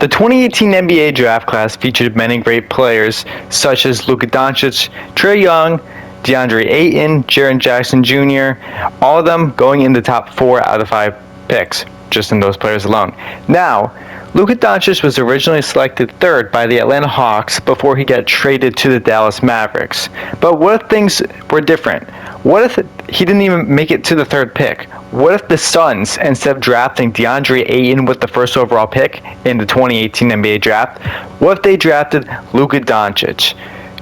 The 2018 NBA draft class featured many great players such as Luka Doncic, Trae Young, DeAndre Ayton, Jaren Jackson Jr., all of them going in the top 4 out of 5 picks, just in those players alone. Now, Luka Doncic was originally selected 3rd by the Atlanta Hawks before he got traded to the Dallas Mavericks. But what if things were different? What if he didn't even make it to the 3rd pick? What if the Suns, instead of drafting DeAndre Ayton with the 1st overall pick in the 2018 NBA draft, what if they drafted Luka Doncic?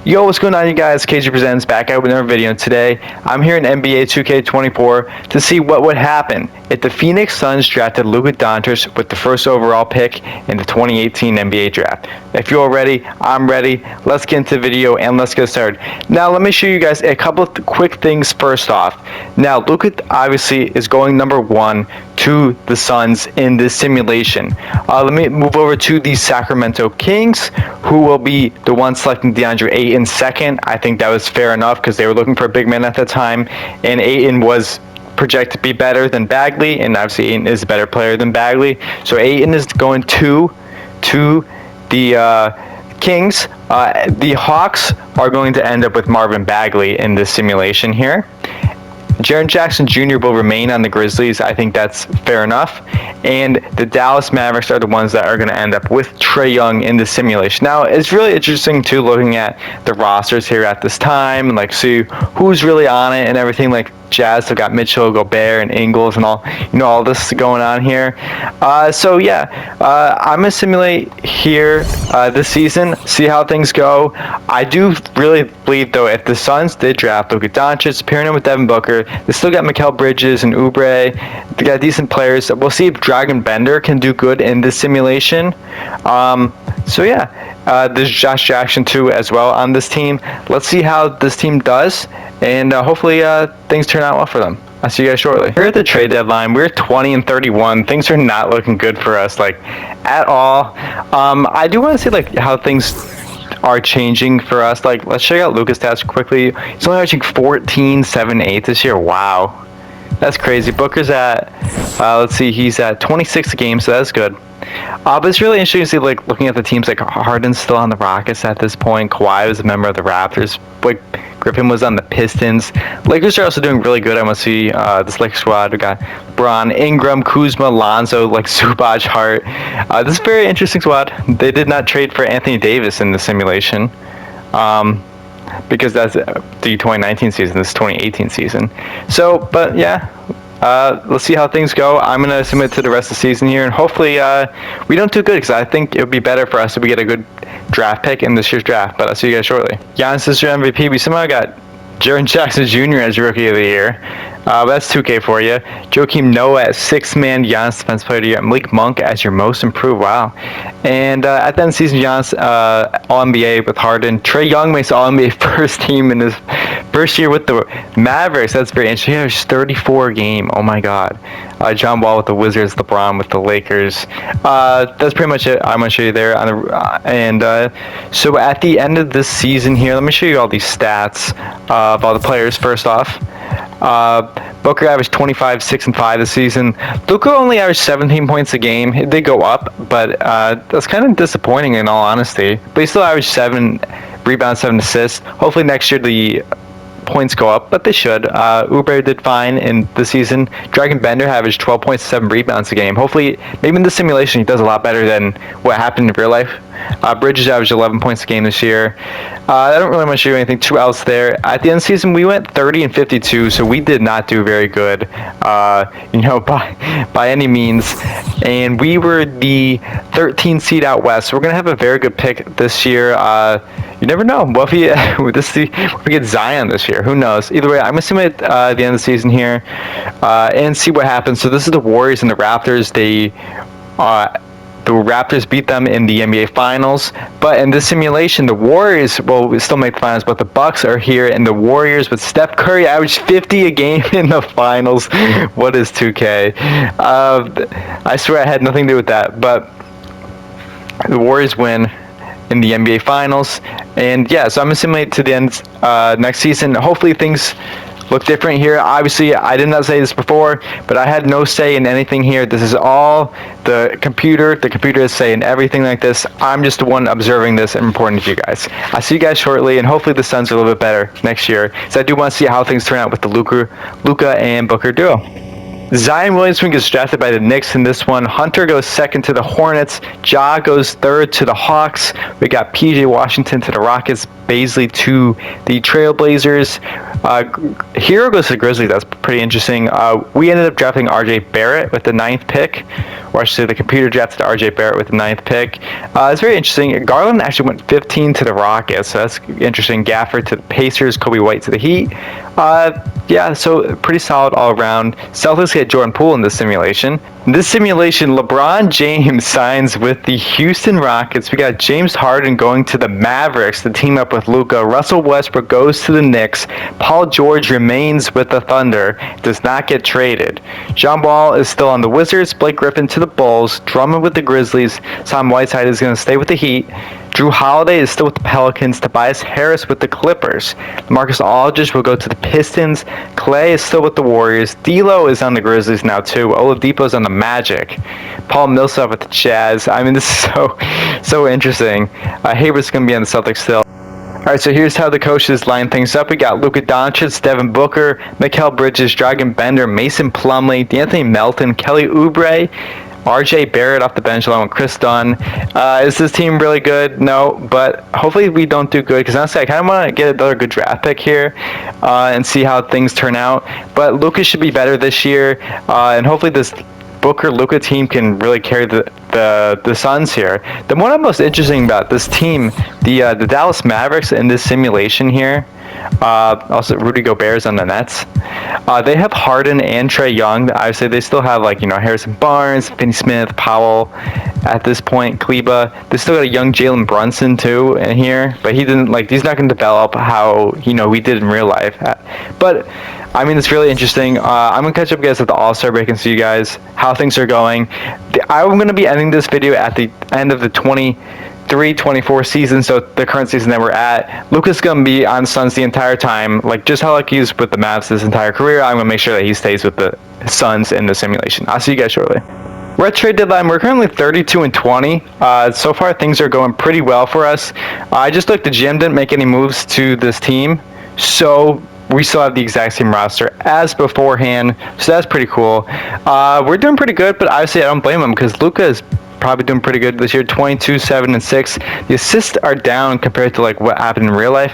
Yo, what's going on, you guys? KG Presents back out with another video. Today, I'm here in NBA 2K24 to see what would happen if the Phoenix Suns drafted Luka Doncic with the 1st overall pick in the 2018 NBA draft. If you're all ready, I'm ready. Let's get into the video and let's get started. Now, let me show you guys a couple of quick things first off. Now, Luka obviously is going number 1 to the Suns in this simulation. Let me move over to the Sacramento Kings, who will be the one selecting DeAndre Ayton 2nd. I think that was fair enough because they were looking for a big man at the time, and Ayton was projected to be better than Bagley, and obviously Ayton is a better player than Bagley. So Ayton is going to the Kings. The Hawks are going to end up with Marvin Bagley in this simulation here. Jaren Jackson Jr. will remain on the Grizzlies. I think that's fair enough. And the Dallas Mavericks are the ones that are going to end up with Trae Young in the simulation. Now, it's really interesting, too, looking at the rosters here at this time and, see who's really on it and everything. Jazz have got Mitchell, Gobert, and Ingles and all this going on here. I'm going to simulate here this season, see how things go. I do really believe, though, if the Suns did draft Luka Doncic, pairing him with Devin Booker, they still got Mikal Bridges and Oubre. They got decent players. We'll see if Dragon Bender can do good in this simulation. There's Josh Jackson, too, as well on this team. Let's see how this team does, and hopefully things turn out well for them. I'll see you guys shortly. Here at the trade deadline, we're 20-31. Things are not looking good for us, at all. I do want to see, how things are changing for us. Let's check out Luka's stats quickly. He's only averaging 14, 7, 8 this year. Wow. That's crazy. Booker's at, he's at 26 games, so that's good. But it's really interesting to see, looking at the teams, Harden's still on the Rockets at this point. Kawhi was a member of the Raptors. Griffin was on the Pistons. Lakers are also doing really good. I want to see this Lakers squad. We got LeBron, Ingram, Kuzma, Lonzo, Zubac, Hart. This is a very interesting squad. They did not trade for Anthony Davis in the simulation. Because that's the 2019 season, this 2018 season. Let's see how things go. I'm going to submit to the rest of the season here, and hopefully we don't do good, because I think it would be better for us if we get a good draft pick in this year's draft. But I'll see you guys shortly. Giannis is your MVP. We somehow got Jaren Jackson Jr. as Rookie of the Year. That's 2K for you. Joakim Noah as 6-man Giannis Defense Player of the Year. Malik Monk as your Most Improved. Wow. And at the end of the season, Giannis All-NBA with Harden. Trae Young makes All-NBA first team in his first year with the Mavericks. That's very interesting. He has 34 game. Oh my God. John Wall with the Wizards. LeBron with the Lakers. That's pretty much it. I'm going to show you there. So at the end of this season here, let me show you all these stats of all the players first off. Booker averaged 25, 6, and 5 this season. Luka only averaged 17 points a game. It did go up, but that's kind of disappointing in all honesty. But he still averaged 7 rebounds, 7 assists. Hopefully next year the points go up, but they should. Oubre did fine in the season. Dragon Bender averaged 12 points, 7 rebounds a game. Hopefully, maybe in the simulation he does a lot better than what happened in real life. Bridges averaged 11 points a game this year. I don't really want to show you anything too else there. At the end of the season, we went 30-52, so we did not do very good, by any means. And we were the 13th seed out west. So we're gonna have a very good pick this year. You never know. What if we get Zion this year? Who knows? Either way, I'm gonna submit at the end of the season here and see what happens. So this is the Warriors and the Raptors. The Raptors beat them in the NBA Finals, but in this simulation, the Warriors will still make the finals, but the Bucks are here, and the Warriors with Steph Curry averaged 50 a game in the finals. What is 2K? I swear I had nothing to do with that, but the Warriors win in the NBA Finals, and yeah, so I'm gonna simulate to the end next season. Hopefully things look different here. Obviously, I did not say this before, but I had no say in anything here. This is all the computer. The computer is saying everything like this. I'm just the one observing this and reporting to you guys. I'll see you guys shortly, and hopefully the Suns are a little bit better next year. So I do want to see how things turn out with the Luka and Booker duo. Zion Williamson gets drafted by the Knicks in this one. Hunter goes second to the Hornets. Ja goes third to the Hawks. We got PJ Washington to the Rockets. Baisley to the Trailblazers. Hero goes to the Grizzlies. That's pretty interesting. We ended up drafting RJ Barrett with the 9th pick. Or I should say the computer drafted RJ Barrett with the 9th pick. It's very interesting. Garland actually went 15 to the Rockets, so that's interesting. Gafford to the Pacers. Kobe White to the Heat. Yeah, so pretty solid all around. Celtics get Jordan Poole in this simulation. In this simulation, LeBron James signs with the Houston Rockets. We got James Harden going to the Mavericks to team up with Luka. Russell Westbrook goes to the Knicks. Paul George remains with the Thunder, does not get traded. John Wall is still on the Wizards. Blake Griffin to the Bulls. Drummond with the Grizzlies. Sam Whiteside is going to stay with the Heat. Drew Holiday is still with the Pelicans. Tobias Harris with the Clippers. Marcus Aldridge will go to the Pistons. Clay is still with the Warriors. D'Lo is on the Grizzlies now too. Oladipo is on the Magic. Paul Millsap with the Jazz. I mean, this is so interesting. Hayward's going to be on the Celtics still. Alright, so here's how the coaches line things up. We got Luka Doncic, Devin Booker, Mikal Bridges, Dragan Bender, Mason Plumlee, D'Anthony Melton, Kelly Oubre, RJ Barrett off the bench along with Chris Dunn. Is this team really good? No, but hopefully we don't do good, because honestly I kind of want to get another good draft pick here and see how things turn out. But Luka should be better this year, and hopefully this Booker-Luka team can really carry the Suns here. The one I'm most interesting about this team, the Dallas Mavericks in this simulation here, also Rudy Gobert's on the Nets. They have Harden and Trae Young. Obviously, they still have Harrison Barnes, Finney Smith, Powell. At this point, Kleba. They still got a young Jalen Brunson too in here, but he didn't he's not going to develop how we did in real life. But I mean, it's really interesting. I'm gonna catch up guys at the All-Star break and see you guys how things are going. I'm gonna be ending this video at the end of the 23-24 season, so the current season that we're at. Luka's gonna be on Suns the entire time, just how he was with the Mavs his entire career. I'm gonna make sure that he stays with the Suns in the simulation. I'll see you guys shortly. We're at trade deadline. We're currently 32-20. So far, things are going pretty well for us. I just looked. The GM didn't make any moves to this team, so we still have the exact same roster as beforehand. So that's pretty cool. We're doing pretty good, but obviously I don't blame him because Luka is probably doing pretty good this year. 22, 7, and 6. The assists are down compared to what happened in real life,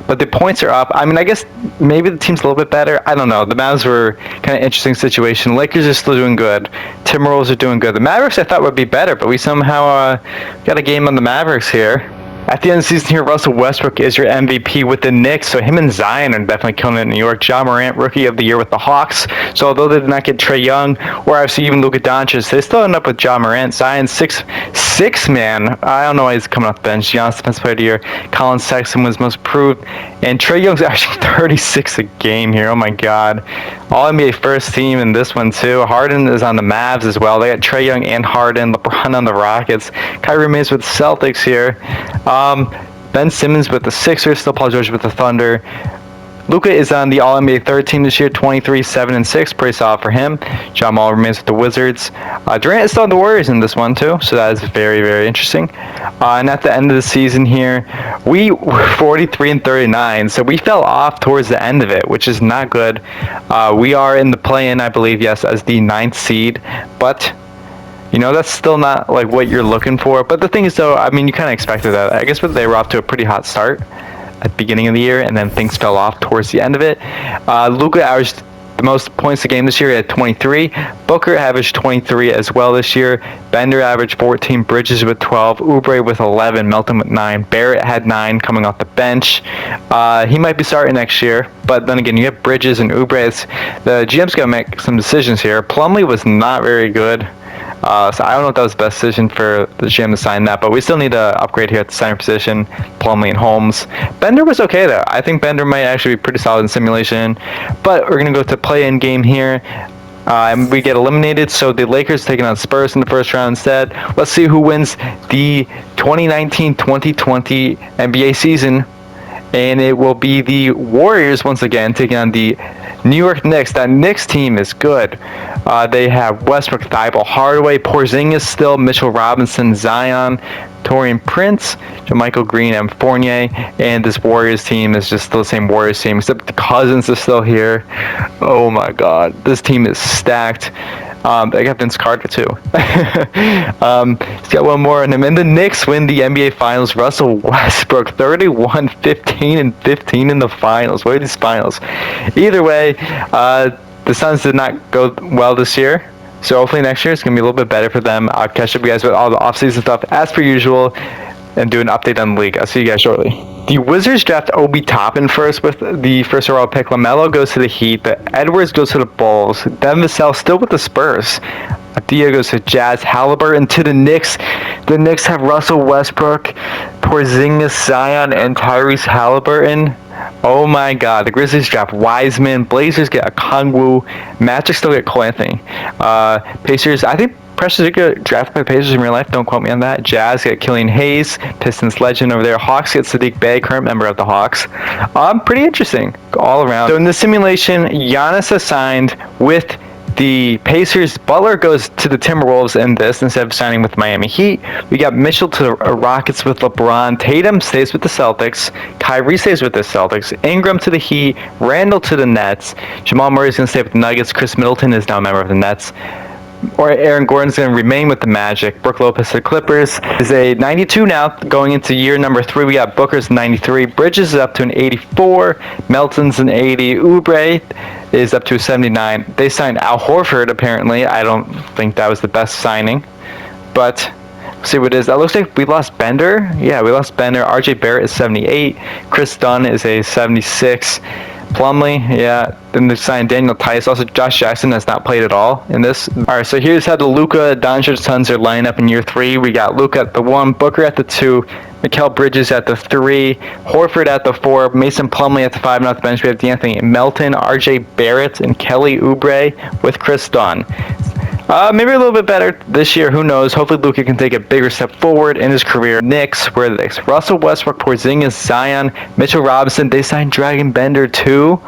but the points are up. I mean, I guess maybe the team's a little bit better. I don't know. The Mavs were kind of interesting situation. Lakers are still doing good. Timberwolves are doing good. The Mavericks I thought would be better, but we somehow got a game on the Mavericks here. At the end of the season here, Russell Westbrook is your MVP with the Knicks, so him and Zion are definitely killing it in New York. Ja Morant, Rookie of the Year with the Hawks. So although they did not get Trae Young, or obviously even Luka Doncic, they still end up with Ja Morant. Zion, six man. I don't know why he's coming off the bench. Giannis Defensive Player of the Year. Colin Sexton was most improved. And Trae Young's actually 36 a game here. Oh my God. All NBA first team in this one too. Harden is on the Mavs as well. They got Trae Young and Harden. LeBron on the Rockets. Kyrie remains with the Celtics here. Ben Simmons with the Sixers. Still Paul George with the Thunder. Luka is on the All-NBA third team this year, 23, 7, and 6. Pretty solid for him. John Wall remains with the Wizards. Durant is still on the Warriors in this one, too, so that is very, very interesting. And at the end of the season here, we were 43 and 39, so we fell off towards the end of it, which is not good. We are in the play-in, I believe, yes, as the 9th seed, but that's still not what you're looking for. But the thing is, though, I mean, you kind of expected that. I guess they were off to a pretty hot start at the beginning of the year, and then things fell off towards the end of it. Luka averaged the most points a game this year at 23. Booker averaged 23 as well this year. Bender averaged 14. Bridges with 12. Oubre with 11. Melton with 9. Barrett had 9 coming off the bench. He might be starting next year, but then again, you have Bridges and Oubre. The GM's got to make some decisions here. Plumlee was not very good. So I don't know if that was the best decision for the GM to sign that, but we still need to upgrade here at the center position, Plumlee and Holmes. Bender was okay, though. I think Bender might actually be pretty solid in simulation, but we're going to go to play-in game here. And we get eliminated, so the Lakers taking on Spurs in the first round instead. Let's see who wins the 2019-2020 NBA season. and it will be the Warriors once again taking on the New York Knicks. That Knicks team is good. They have Westbrook, Thibault, Hardaway, Porzingis still, Mitchell Robinson, Zion, Taurean Prince, JaMychal Green, and Fournier. And this Warriors team is just still the same Warriors team, except the Cousins is still here. Oh my God, this team is stacked. They got Vince Carter too. He's got one more in him. And the Knicks win the NBA Finals. Russell Westbrook, 31, 15, and 15 in the finals. What are these finals? Either way, the Suns did not go well this year. So hopefully next year it's going to be a little bit better for them. I'll catch up with you guys with all the offseason stuff as per usual and do an update on the league. I'll see you guys shortly. The Wizards draft Obi Toppin first with the first overall pick. LaMelo goes to the Heat. Edwards goes to the Bulls. Devin Vassell still with the Spurs. Dia goes to Jazz. Halliburton to the Knicks. The Knicks have Russell Westbrook, Porzingis, Zion, and Tyrese Halliburton. Oh my God. The Grizzlies draft Wiseman. Blazers get Okongwu. Magic still get Cole Anthony. Pacers, I think Precious Achiuwa drafted by the Pacers in real life. Don't quote me on that. Jazz get Killian Hayes, Pistons legend over there. Hawks get Sadiq Bey, current member of the Hawks. Pretty interesting all around. So in the simulation, Giannis has signed with the Pacers. Butler goes to the Timberwolves in this instead of signing with Miami Heat. We got Mitchell to the Rockets with LeBron. Tatum stays with the Celtics. Kyrie stays with the Celtics. Ingram to the Heat. Randall to the Nets. Jamal Murray's going to stay with the Nuggets. Chris Middleton is now a member of the Nets. Or Aaron Gordon's going to remain with the Magic. Brook Lopez to the Clippers is a 92 now, going into year number 3. We got Booker's 93. Bridges is up to an 84. Melton's an 80. Oubre is up to a 79. They signed Al Horford, apparently. I don't think that was the best signing. But let's see what it is. That looks like we lost Bender. Yeah, we lost Bender. RJ Barrett is 78. Chris Dunn is a 76. Plumlee, yeah. Then they signed Daniel Tice. Also, Josh Jackson has not played at all in this. All right, so here's how the Luka Doncic Suns are lining up in year 3. We got Luka at the 1, Booker at the 2, Mikal Bridges at the 3, Horford at the 4, Mason Plumlee at the 5, and off the bench we have D'Anthony Melton, RJ Barrett, and Kelly Oubre with Chris Dunn. Maybe a little bit better this year. Who knows? Hopefully Luka can take a bigger step forward in his career. Knicks, where are the Knicks? Russell Westbrook, Porzingis, Zion, Mitchell Robinson. They signed Dragon Bender too.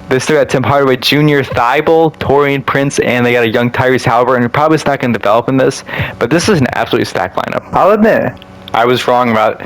They still got Tim Hardaway Jr., Thibault, Taurean Prince, and they got a young Tyrese Halliburton, who probably is not going to develop in this. But this is an absolutely stacked lineup. I'll admit, I was wrong about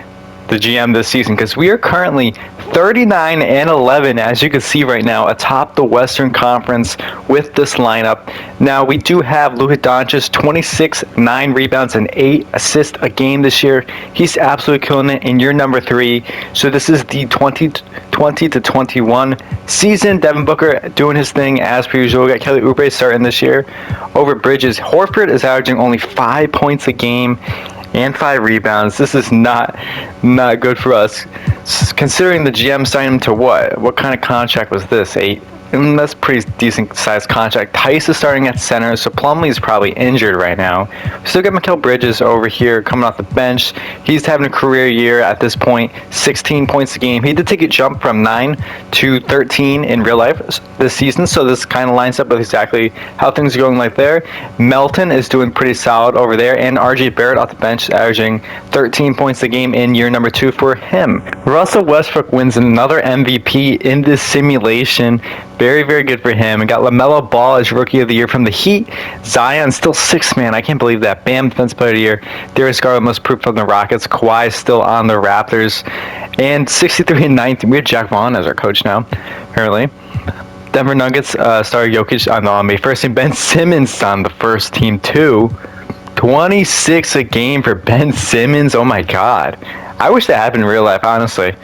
the GM this season because we are currently 39 and 11, as you can see right now, atop the Western Conference with this lineup. Now we do have Luka Doncic, 26, 9 rebounds, and 8 assists a game this year. He's absolutely killing it in year number 3. So this is the 2020 to 21 season. Devin Booker doing his thing as per usual. We got Kelly Oubre starting this year over Bridges. Horford is averaging only 5 points a game and 5 rebounds. This is not good for us. Considering the GM signed him to what? What kind of contract was this? That's a pretty decent sized contract. Tice is starting at center, so Plumlee is probably injured right now. We still got Mikal Bridges over here coming off the bench. He's having a career year at this point, 16 points a game. He did take a jump from 9 to 13 in real life this season, so this kind of lines up with exactly how things are going right there. Melton is doing pretty solid over there, and RJ Barrett off the bench averaging 13 points a game in year number 2 for him. Russell Westbrook wins another MVP in this simulation. Very, very good for him. We got LaMelo Ball as Rookie of the Year from the Heat. Zion still 6th man. I can't believe that. Bam, Defensive Player of the Year. Darius Garland most improved from the Rockets. Kawhi still on the Raptors. And 63 and 19. We have Jack Vaughn as our coach now, apparently. Denver Nuggets started Jokic on the NBA first team. Ben Simmons on the first team too. 26 a game for Ben Simmons. Oh my God. I wish that happened in real life, honestly.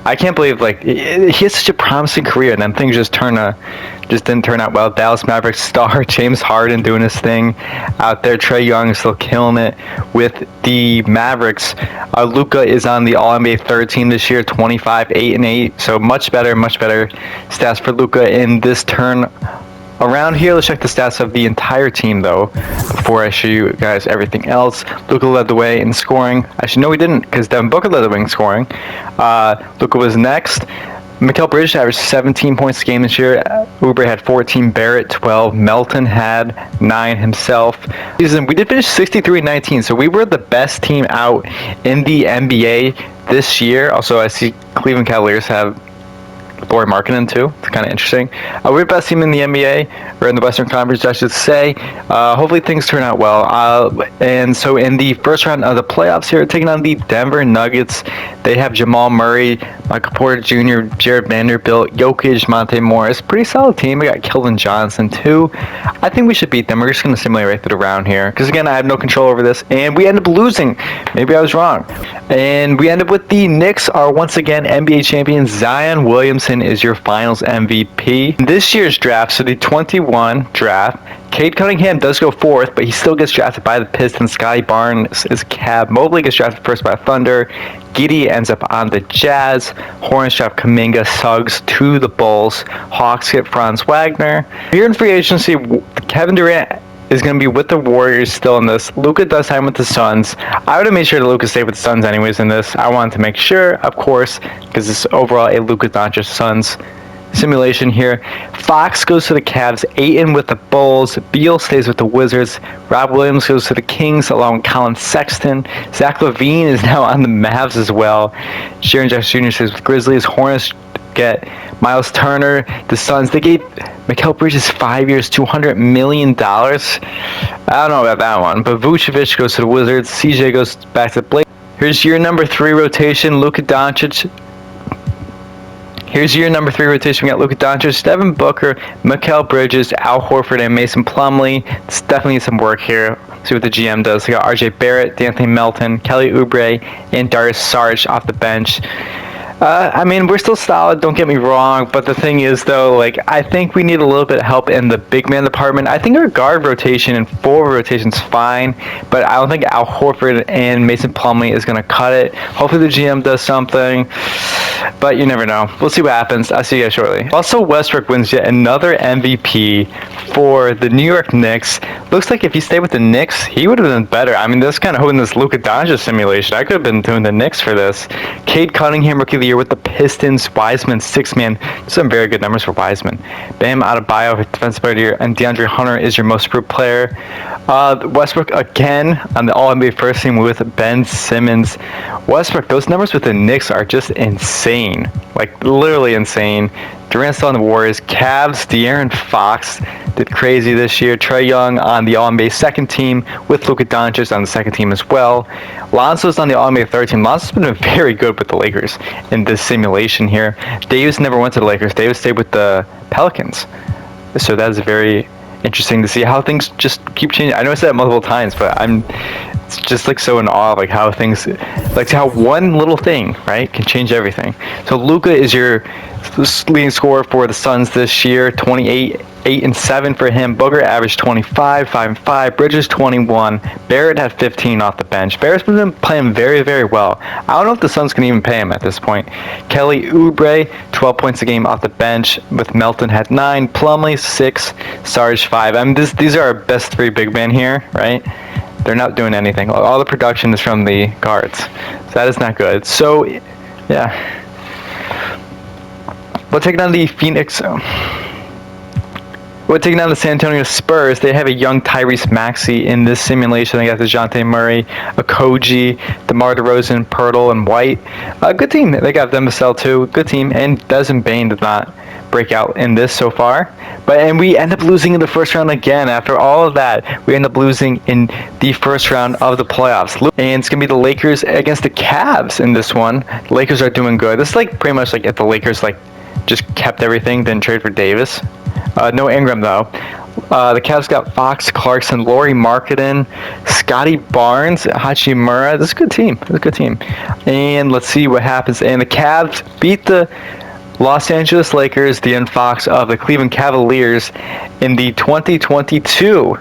I can't believe, he has such a promising career, and then things just didn't turn out well. Dallas Mavericks star James Harden doing his thing out there. Trae Young is still killing it with the Mavericks. Luka is on the All-NBA third team this year, 25, 8 and 8. So much better stats for Luka in this turn. Around here, let's check the stats of the entire team, though, before I show you guys everything else. Luka led the way in scoring. Actually, no, he didn't, because Devin Booker led the way in scoring. Luka was next. Mikal Bridges averaged 17 points a game this year. Oubre had 14, Barrett 12, Melton had 9 himself. We did finish 63-19, so we were the best team out in the NBA this year. Also, I see Cleveland Cavaliers have Lauri Markkanen too. It's kind of interesting. We're the best team in the NBA, or in the Western Conference, I should say. Hopefully things turn out well. And so in the first round of the playoffs here, taking on the Denver Nuggets, they have Jamal Murray, Michael Porter Jr., Jared Vanderbilt, Jokic, Monte Morris. Pretty solid team. We got Keldon Johnson too. I think we should beat them. We're just going to simulate right through the round here. Because again, I have no control over this. And we end up losing. Maybe I was wrong. And we end up with the Knicks are once again NBA champions. Zion Williamson is your finals MVP. In this year's draft, so the 21 draft, Cade Cunningham does go fourth, but he still gets drafted by the Pistons. Scotty Barnes is Cab. Mobley gets drafted first by Thunder. Giddey ends up on the Jazz. Hornets draft Kuminga. Suggs to the Bulls. Hawks get Franz Wagner. Here in free agency, Kevin Durant is going to be with the Warriors still in this. Luka does sign with the Suns. I would have made sure that Luka stayed with the Suns anyways in this. I wanted to make sure, of course, because this is overall a Luka Doncic Suns simulation here. Fox goes to the Cavs. Ayton with the Bulls. Beal stays with the Wizards. Rob Williams goes to the Kings along with Colin Sexton. Zach LaVine is now on the Mavs as well. Jaren Jackson Jr. stays with Grizzlies. Hornets get Miles Turner. The Suns, they gave Mikal Bridges 5 years, $200 million. I don't know about that one, but Vucevic goes to the Wizards. CJ goes back to the Blazers. Here's your number 3 rotation, Luka Doncic. Here's your number 3 rotation. We got Luka Doncic, Devin Booker, Mikal Bridges, Al Horford, and Mason Plumlee. It's definitely some work here. See what the GM does. We got RJ Barrett, D'Anthony Melton, Kelly Oubre, and Darius Saric off the bench. I mean, we're still solid, don't get me wrong, but the thing is, though, like, I think we need a little bit of help in the big man department. I think our guard rotation and forward rotation's fine, but I don't think Al Horford and Mason Plumlee is going to cut it. Hopefully the GM does something, but you never know. We'll see what happens. I'll see you guys shortly. Also, Westbrook wins yet another MVP for the New York Knicks. Looks like if he stayed with the Knicks, he would have been better. I mean, this kind of holding this Luka Doncic simulation. I could have been doing the Knicks for this. Cade Cunningham, Rookie of the Year with the Pistons. Wiseman, 6-man. Some very good numbers for Wiseman. Bam Adebayo, Defensive Player of the Year, and DeAndre Hunter is your most improved player. Westbrook again on the All-NBA first team with Ben Simmons. Westbrook, those numbers with the Knicks are just insane. Like, literally insane. Durant's still on the Warriors. Cavs, De'Aaron Fox did crazy this year. Trae Young on the All-NBA second team with Luka Doncic on the second team as well. Lonzo's on the All-NBA third team. Lonzo's been very good with the Lakers in this simulation here. Davis never went to the Lakers. Davis stayed with the Pelicans. So that is very interesting to see how things just keep changing. I know I said it multiple times, but it's just like so in awe of like how things, like how one little thing, right, can change everything. So Luka is your leading scorer for the Suns this year, 28, 8 and 7 for him. Booker averaged 25, 5 and 5. Bridges 21. Barrett had 15 off the bench. Barrett's been playing very, very well. I don't know if the Suns can even pay him at this point. Kelly Oubre, 12 points a game off the bench. With Melton had 9. Plumlee 6. Sarge 5. I mean, these are our best 3 big men here, right? They're not doing anything. All the production is from the guards. So that is not good. So, yeah. We'll take down the Phoenix. We're taking down the San Antonio Spurs. They have a young Tyrese Maxey in this simulation. They got DeJounte Murray, Okogie, DeMar DeRozan, Pirtle, and White. A good team. They got them to sell too. Good team. And Desmond Bane did not break out in this so far. And we end up losing in the first round again. After all of that, we end up losing in the first round of the playoffs. And it's going to be the Lakers against the Cavs in this one. The Lakers are doing good. This is like pretty much like if the Lakers like just kept everything, then trade for Davis. No Ingram, though. The Cavs got Fox, Clarkson, Lauri Markkanen, Scotty Barnes, Hachimura. This is a good team. This is a good team. And let's see what happens. And the Cavs beat the Los Angeles Lakers, De'Aaron Fox of the Cleveland Cavaliers, in the 2022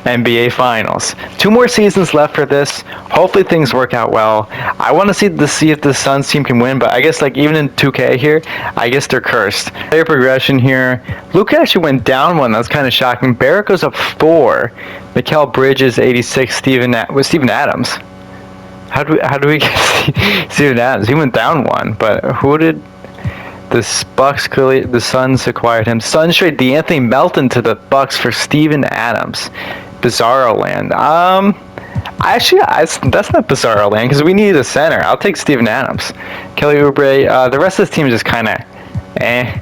NBA Finals. 2 more seasons left for this. Hopefully things work out well. I want to see if the Suns team can win, but I guess like even in 2K here, I guess they're cursed. Player progression here. Luka actually went down 1. That's kind of shocking. Barrett goes up 4. Mikal Bridges 86. Steven Adams. How do we get Steven Adams? He went down 1, but who did the Bucks clearly? The Suns acquired him. Suns trade DeAnthony Melton to the Bucks for Steven Adams. Bizarro land. That's not bizarre, Land, because we need a center. I'll take Steven Adams. Kelly Oubre. The rest of this team is just kind of eh.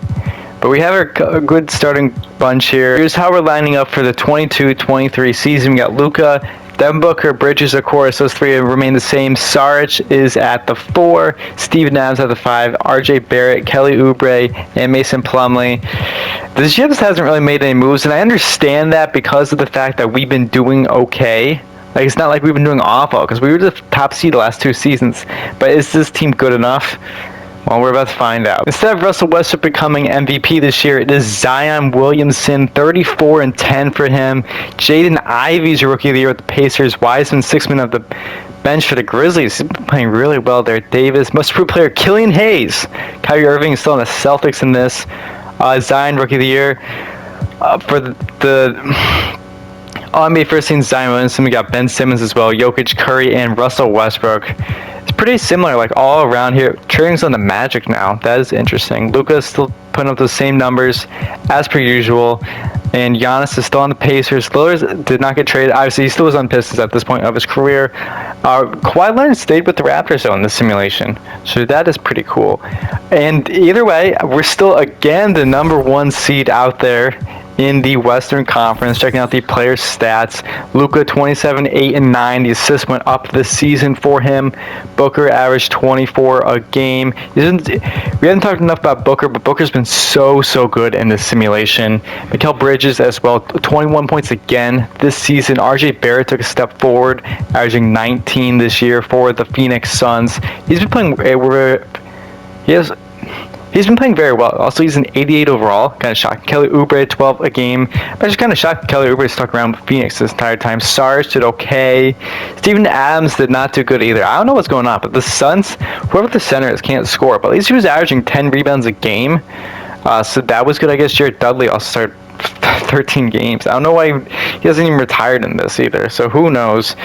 But we have a good starting bunch here. Here's how we're lining up for the 22-23 season. We got Luka, Devin Booker, Bridges, of course. Those three remain the same. Saric is at the 4, Steven Adams at the 5, RJ Barrett, Kelly Oubre, and Mason Plumlee. The Jibs hasn't really made any moves, and I understand that because of the fact that we've been doing okay. Like, it's not like we've been doing awful, because we were the top seed the last 2 seasons. But is this team good enough? Well, we're about to find out. Instead of Russell Westbrook becoming MVP this year, it is Zion Williamson, 34 and 10 for him. Jaden Ivey's your Rookie of the Year with the Pacers. Wiseman, 6 man of the bench for the Grizzlies. He's been playing really well there. Davis, most improved player, Killian Hayes. Kyrie Irving is still in the Celtics in this. Zion Rookie of the Year. For the All-NBA first team, Zion Williamson. We got Ben Simmons as well, Jokic, Curry, and Russell Westbrook. It's pretty similar, like all around here. Trae Young's on the Magic now. That is interesting. Luka's still putting up the same numbers as per usual, and Giannis is still on the Pacers. Lillard did not get traded. Obviously, he still was on Pistons at this point of his career. Kawhi Leonard stayed with the Raptors though in this simulation, so that is pretty cool. And either way, we're still again the number 1 seed out there in the Western Conference. Checking out the player stats. Luka 27, 8, and 9. The assists went up this season for him. Booker averaged 24 a game. We haven't talked enough about Booker, but Booker's been so good in this simulation. Mikal Bridges as well, 21 points again this season. RJ Barrett took a step forward, averaging 19 this year for the Phoenix Suns. He's been playing He's been playing very well. Also, he's an 88 overall. Kind of shocked. Kelly Oubre, 12 a game. But just kind of shocked Kelly Oubre stuck around with Phoenix this entire time. Saric did okay. Steven Adams did not do good either. I don't know what's going on, but the Suns, whoever the center is, can't score. But at least he was averaging 10 rebounds a game. So that was good. I guess Jared Dudley also started 13 games. I don't know why he hasn't even retired in this either. So who knows?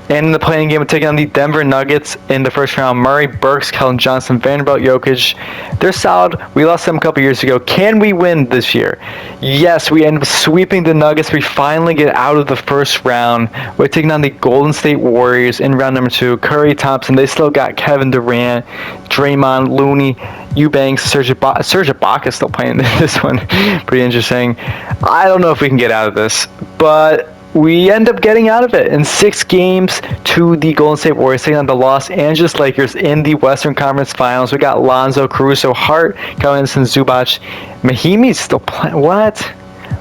And in the playing game, we're taking on the Denver Nuggets in the first round. Murray, Burks, Keldon Johnson, Vanderbilt, Jokic. They're solid. We lost them a couple years ago. Can we win this year? Yes, we end up sweeping the Nuggets. We finally get out of the first round. We're taking on the Golden State Warriors in round number 2. Curry, Thompson. They still got Kevin Durant, Draymond, Looney, Eubanks, Serge Ibaka still playing this one. Pretty interesting. I don't know if we can get out of this, but we end up getting out of it in 6 games to the Golden State Warriors, taking on the Los Angeles Lakers in the Western Conference Finals. We got Lonzo, Caruso, Hart, Kyle Anderson, Zubac. Mahimi's still playing. What?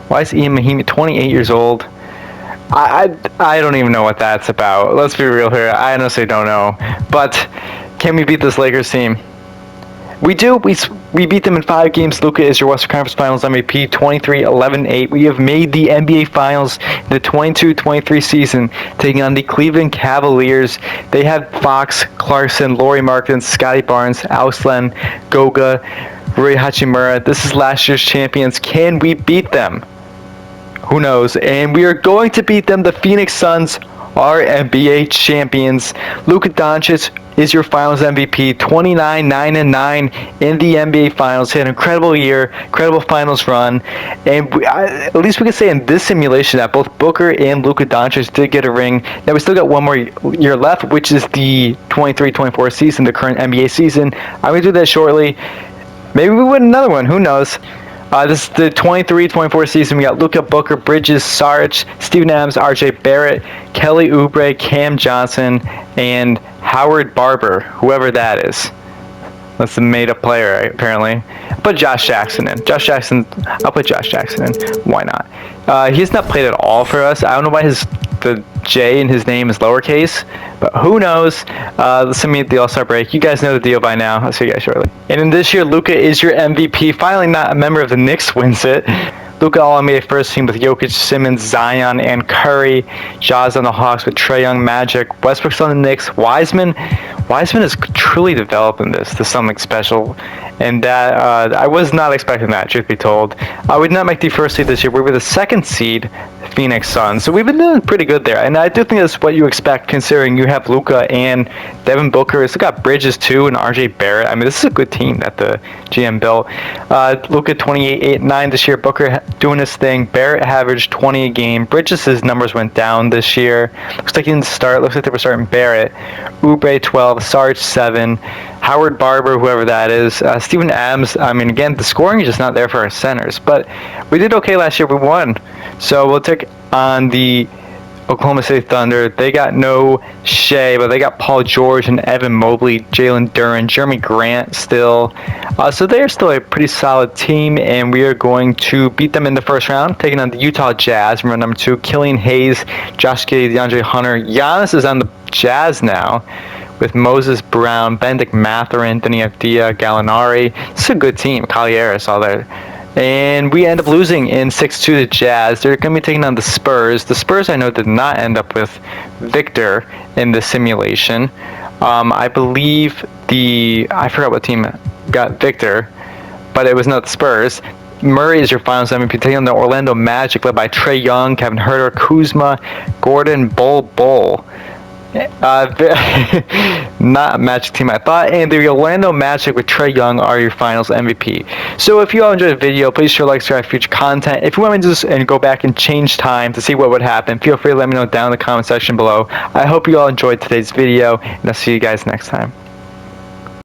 Why is Ian Mahimi 28 years old? I don't even know what that's about. Let's be real here. I honestly don't know. But can we beat this Lakers team? We do. We beat them in 5 games. Luka is your Western Conference Finals MVP, 23-11-8. We have made the NBA Finals in the 22-23 season, taking on the Cleveland Cavaliers. They had Fox, Clarkson, Lauri Markkanen, Scotty Barnes, Alex Len, Goga, Rui Hachimura. This is last year's champions. Can we beat them? Who knows? And we are going to beat them. The Phoenix Suns are NBA champions. Luka Doncic is your Finals MVP, 29, 9, and 9 in the NBA Finals. He had an incredible year, incredible Finals run, and at least we can say in this simulation that both Booker and Luka Doncic did get a ring. Now we still got one more year left, which is the 23-24 season, the current NBA season. I'm going to do that shortly. Maybe we win another one. Who knows? This is the 23-24 season. We got Luka, Booker, Bridges, Saric, Steven Adams, RJ Barrett, Kelly Oubre, Cam Johnson, and Howard Barber, whoever that is. That's a made-up player, right, apparently. I'll put Josh Jackson in. I'll put Josh Jackson in. Why not? He's not played at all for us. I don't know why the J in his name is lowercase, but who knows? Let's meet the All-Star break. You guys know the deal by now. I'll see you guys shortly. And in this year, Luka is your MVP. Finally, not a member of the Knicks wins it. Luka All-NBA first team with Jokic, Simmons, Zion, and Curry. Jaws on the Hawks with Trae Young, Magic. Westbrook's on the Knicks. Wiseman is truly developing this to something special. And that I was not expecting that, truth be told. We did not make the first seed this year. We were the second seed. Phoenix Suns. So we've been doing pretty good there, and I do think that's what you expect considering you have Luka and Devin Booker. It's got Bridges too and RJ Barrett. I mean, this is a good team that the GM built. Luka 28, 8, 9 this year. Booker doing his thing. Barrett averaged 20 a game. Bridges' numbers went down this year. Looks like he didn't start. Looks like they were starting Barrett. Oubre 12, Sarge 7, Howard Barber, whoever that is. Steven Adams. I mean, again, the scoring is just not there for our centers, but we did okay last year. We won. So we'll take on the Oklahoma City Thunder. They got no Shea, but they got Paul George and Evan Mobley, Jalen Duren, Jeremy Grant still. So they're still a pretty solid team, and we are going to beat them in the first round, taking on the Utah Jazz. Remember, number 2, Killian Hayes, Josh Giddey, DeAndre Hunter. Giannis is on the Jazz now, with Moses Brown, Benedict Mathurin, Denny Avdia, Gallinari. It's a good team. Collier all there. And we end up losing in 6-2 to the Jazz. They're going to be taking on the Spurs. The Spurs, I know, did not end up with Victor in the simulation. I believe I forgot what team got Victor, but it was not the Spurs. Murray is your finals MVP, taking on the Orlando Magic, led by Trae Young, Kevin Huerter, Kuzma, Gordon, Bull. Not a Magic team I thought, and the Orlando Magic with Trae Young are your finals MVP. So if you all enjoyed the video, please share, like, subscribe for future content. If you want me to just go back and change time to see what would happen, feel free to let me know down in the comment section below. I hope you all enjoyed today's video, and I'll see you guys next time.